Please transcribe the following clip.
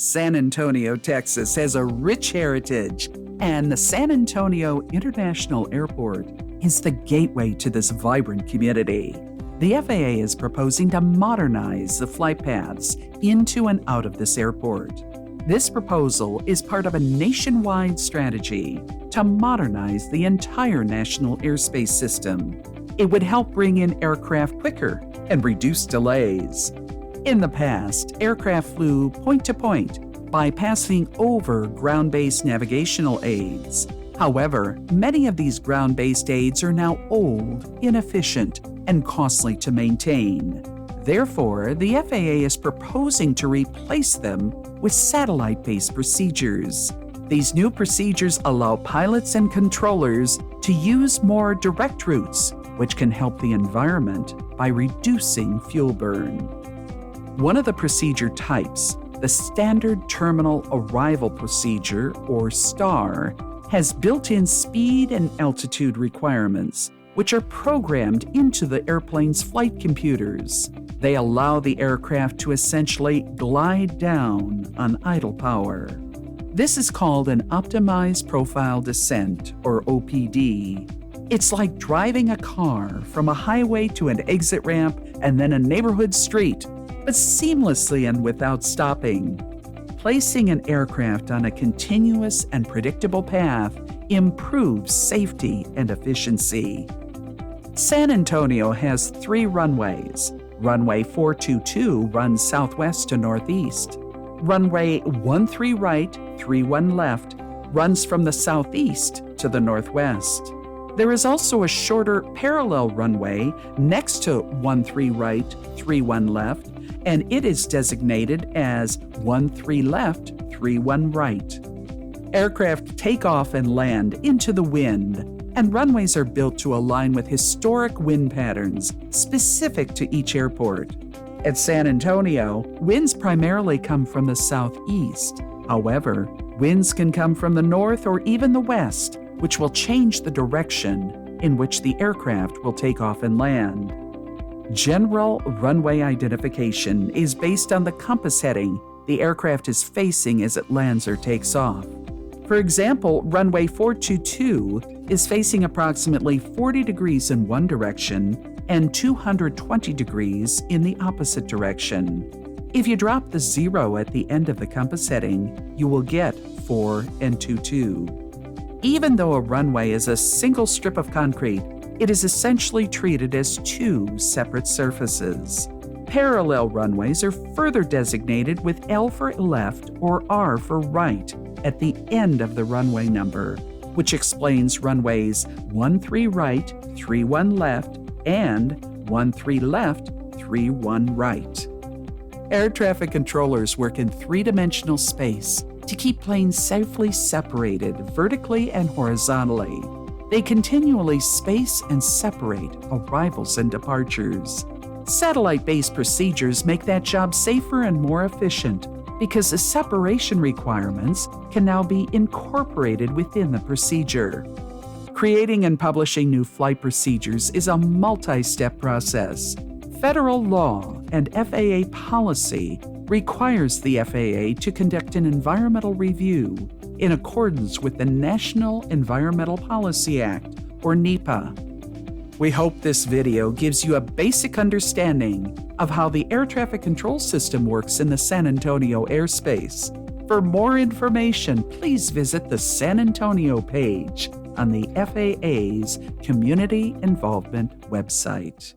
San Antonio, Texas has a rich heritage, and the San Antonio International Airport is the gateway to this vibrant community. The FAA is proposing to modernize the flight paths into and out of this airport. This proposal is part of a nationwide strategy to modernize the entire national airspace system. It would help bring in aircraft quicker and reduce delays. In the past, aircraft flew point to point by passing over ground-based navigational aids. However, many of these ground-based aids are now old, inefficient, and costly to maintain. Therefore, the FAA is proposing to replace them with satellite-based procedures. These new procedures allow pilots and controllers to use more direct routes, which can help the environment by reducing fuel burn. One of the procedure types, the Standard Terminal Arrival Procedure, or STAR, has built-in speed and altitude requirements, which are programmed into the airplane's flight computers. They allow the aircraft to essentially glide down on idle power. This is called an Optimized Profile Descent, or OPD. It's like driving a car from a highway to an exit ramp and then a neighborhood street, but seamlessly and without stopping. Placing an aircraft on a continuous and predictable path improves safety and efficiency. San Antonio has 3 runways. Runway 422 runs southwest to northeast. Runway 13 right, 31 left runs from the southeast to the northwest. There is also a shorter parallel runway next to 13 right, 31 left, and it is designated as 13 left, 31 right. Aircraft take off and land into the wind, and runways are built to align with historic wind patterns specific to each airport. At San Antonio, winds primarily come from the southeast. However, winds can come from the north or even the west, which will change the direction in which the aircraft will take off and land. General runway identification is based on the compass heading the aircraft is facing as it lands or takes off. For example, runway 422 is facing approximately 40 degrees in one direction and 220 degrees in the opposite direction. If you drop the 0 at the end of the compass heading, you will get 4 and 22. Even though a runway is a single strip of concrete, it is essentially treated as 2 separate surfaces. Parallel runways are further designated with L for left or R for right at the end of the runway number, which explains runways 13 right, 31 left, and 13 left, 31 right. Air traffic controllers work in 3-dimensional space to keep planes safely separated vertically and horizontally. They continually space and separate arrivals and departures. Satellite-based procedures make that job safer and more efficient because the separation requirements can now be incorporated within the procedure. Creating and publishing new flight procedures is a multi-step process. Federal law and FAA policy requires the FAA to conduct an environmental review in accordance with the National Environmental Policy Act, or NEPA. We hope this video gives you a basic understanding of how the air traffic control system works in the San Antonio airspace. For more information, please visit the San Antonio page on the FAA's Community Involvement website.